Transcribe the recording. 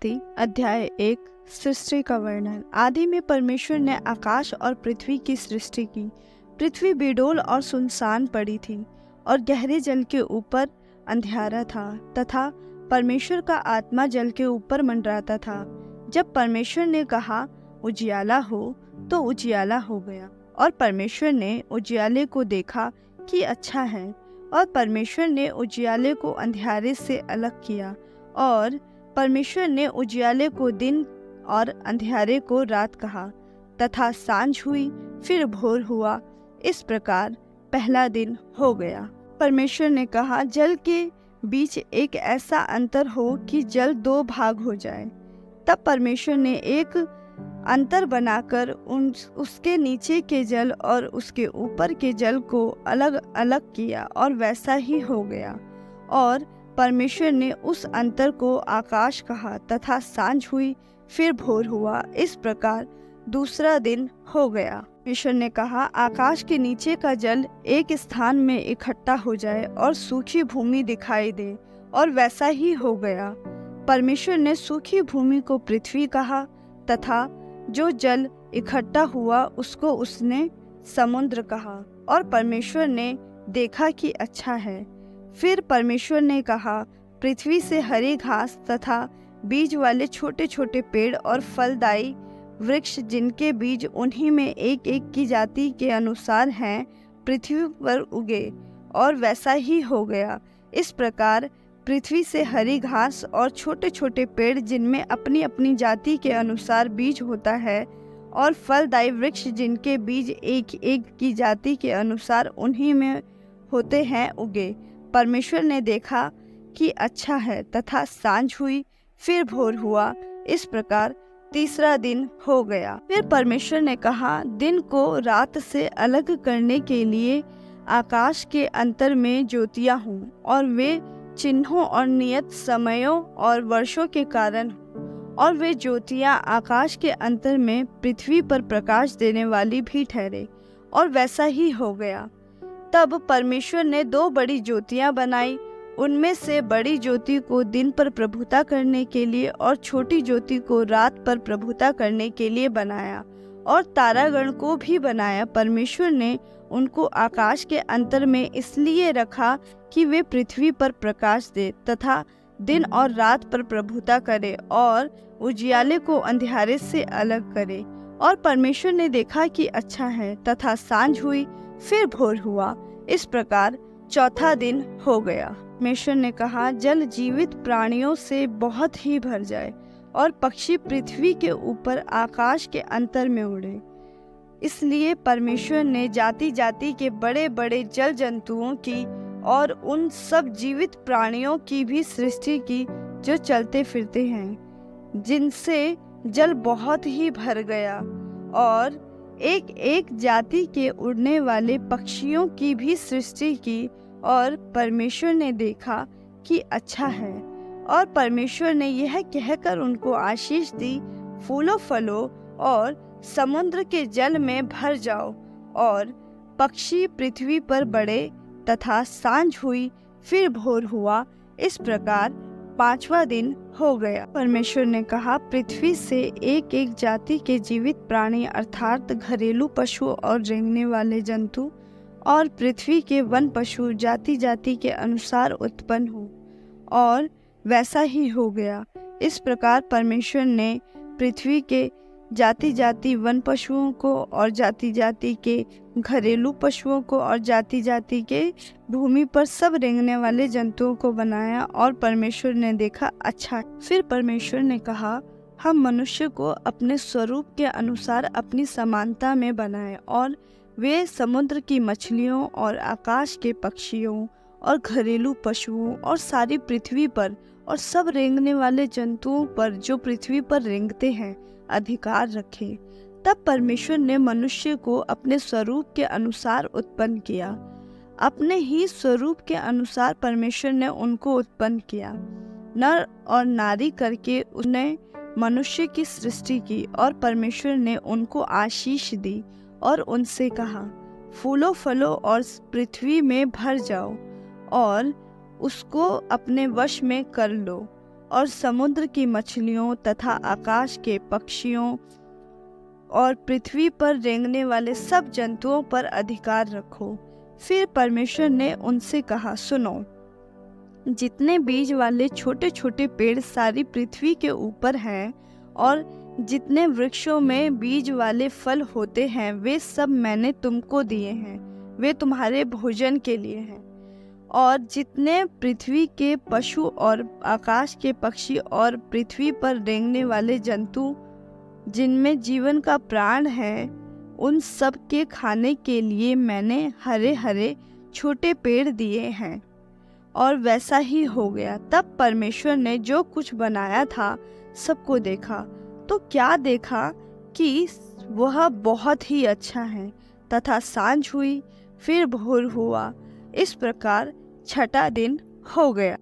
उत्पत्ति अध्याय 1 सृष्टि का वर्णन। आदि में परमेश्वर ने आकाश और पृथ्वी की सृष्टि की। पृथ्वी बेडौल और सुनसान पड़ी थी और गहरे जल के ऊपर अंधियारा था तथा परमेश्वर का आत्मा जल के ऊपर मंडराता था। जब परमेश्वर ने कहा उजियाला हो, तो उजियाला हो गया। और परमेश्वर ने उजियाले को देखा कि अच्छा है। और परमेश्वर ने उजियाले को अंधियारे से अलग किया और परमेश्वर ने उजियाले को दिन और अंधियारे को रात कहा। तथा सांझ हुई, फिर भोर हुआ। इस प्रकार पहला दिन हो गया। परमेश्वर ने कहा जल के बीच एक ऐसा अंतर हो कि जल 2 भाग हो जाए। तब परमेश्वर ने एक अंतर बनाकर उसके नीचे के जल और उसके ऊपर के जल को अलग अलग किया और वैसा ही हो गया। और परमेश्वर ने उस अंतर को आकाश कहा। तथा सांझ हुई, फिर भोर हुआ। इस प्रकार दूसरा दिन हो गया। परमेश्वर ने कहा आकाश के नीचे का जल एक स्थान में इकट्ठा हो जाए और सूखी भूमि दिखाई दे, और वैसा ही हो गया। परमेश्वर ने सूखी भूमि को पृथ्वी कहा तथा जो जल इकट्ठा हुआ उसको उसने समुद्र कहा। और परमेश्वर ने देखा कि अच्छा है। फिर परमेश्वर ने कहा पृथ्वी से हरी घास तथा बीज वाले छोटे छोटे पेड़ और फलदायी वृक्ष जिनके बीज उन्हीं में एक एक की जाति के अनुसार हैं, पृथ्वी पर उगे, और वैसा ही हो गया। इस प्रकार पृथ्वी से हरी घास और छोटे छोटे पेड़ जिनमें अपनी अपनी जाति के अनुसार बीज होता है, और फलदायी वृक्ष जिनके बीज एक एक की जाति के अनुसार उन्हीं में होते हैं, उगे। परमेश्वर ने देखा कि अच्छा है। तथा सांझ हुई, फिर भोर हुआ। इस प्रकार तीसरा दिन हो गया। फिर परमेश्वर ने कहा दिन को रात से अलग करने के लिए आकाश के अंतर में ज्योतियां हों, और वे चिन्हों और नियत समयों और वर्षों के कारण, और वे ज्योतियां आकाश के अंतर में पृथ्वी पर प्रकाश देने वाली भी ठहरे। और वैसा ही हो गया। तब परमेश्वर ने 2 बड़ी ज्योतियां बनाई। उनमें से बड़ी ज्योति को दिन पर प्रभुता करने के लिए और छोटी ज्योति को रात पर प्रभुता करने के लिए बनाया। और तारागण को भी बनाया। परमेश्वर ने उनको आकाश के अंतर में इसलिए रखा कि वे पृथ्वी पर प्रकाश दे तथा दिन और रात पर प्रभुता करे और उजियाले को अंधियारे से अलग करे। और परमेश्वर ने देखा कि अच्छा है। तथा सांझ हुई, फिर भोर हुआ। इस प्रकार चौथा दिन हो गया। परमेश्वर ने कहा जल जीवित प्राणियों से बहुत ही भर जाए और पक्षी पृथ्वी के ऊपर आकाश के अंतर में उड़े। इसलिए परमेश्वर ने जाति जाति के बड़े बड़े जल जंतुओं की और उन सब जीवित प्राणियों की भी सृष्टि की जो चलते फिरते हैं, जिनसे जल बहुत ही भर गया। और एक एक जाति के उड़ने वाले पक्षियों की भी सृष्टि की। और परमेश्वर ने देखा कि अच्छा है। और परमेश्वर ने यह कहकर उनको आशीष दी, फूलो फलो और समुद्र के जल में भर जाओ, और पक्षी पृथ्वी पर बढ़े। तथा सांझ हुई, फिर भोर हुआ। इस प्रकार 5वां दिन हो गया। परमेश्वर ने कहा पृथ्वी से एक एक जाति के जीवित प्राणी अर्थात घरेलू पशु और रेंगने वाले जंतु और पृथ्वी के वन पशु जाति जाति के अनुसार उत्पन्न हो। और वैसा ही हो गया। इस प्रकार परमेश्वर ने पृथ्वी के जाति जाति वन पशुओं को और जाति जाति के घरेलू पशुओं को और जाति जाति के भूमि पर सब रेंगने वाले जंतुओं को बनाया। और परमेश्वर ने देखा अच्छा। फिर परमेश्वर ने कहा हम मनुष्य को अपने स्वरूप के अनुसार अपनी समानता में बनाए, और वे समुद्र की मछलियों और आकाश के पक्षियों और घरेलू पशुओं और सारी पृथ्वी पर और सब रेंगने वाले जंतुओं पर जो पृथ्वी पर रेंगते हैं अधिकार रखे। तब परमेश्वर ने मनुष्य को अपने स्वरूप के अनुसार उत्पन्न किया। अपने ही स्वरूप के अनुसार परमेश्वर ने उनको उत्पन्न किया। नर और नारी करके उसने मनुष्य की सृष्टि की। और परमेश्वर ने उनको आशीष दी और उनसे कहा फूलो फलो और पृथ्वी में भर जाओ और उसको अपने वश में कर लो, और समुद्र की मछलियों तथा आकाश के पक्षियों और पृथ्वी पर रेंगने वाले सब जंतुओं पर अधिकार रखो। फिर परमेश्वर ने उनसे कहा, सुनो, जितने बीज वाले छोटे छोटे पेड़ सारी पृथ्वी के ऊपर हैं और जितने वृक्षों में बीज वाले फल होते हैं, वे सब मैंने तुमको दिए हैं, वे तुम्हारे भोजन के लिए हैं। और जितने पृथ्वी के पशु और आकाश के पक्षी और पृथ्वी पर रेंगने वाले जंतु जिनमें जीवन का प्राण है, उन सब के खाने के लिए मैंने हरे हरे छोटे पेड़ दिए हैं। और वैसा ही हो गया। तब परमेश्वर ने जो कुछ बनाया था सबको देखा, तो क्या देखा कि वह बहुत ही अच्छा है। तथा सांझ हुई, फिर भोर हुआ, इस प्रकार छठा दिन हो गया।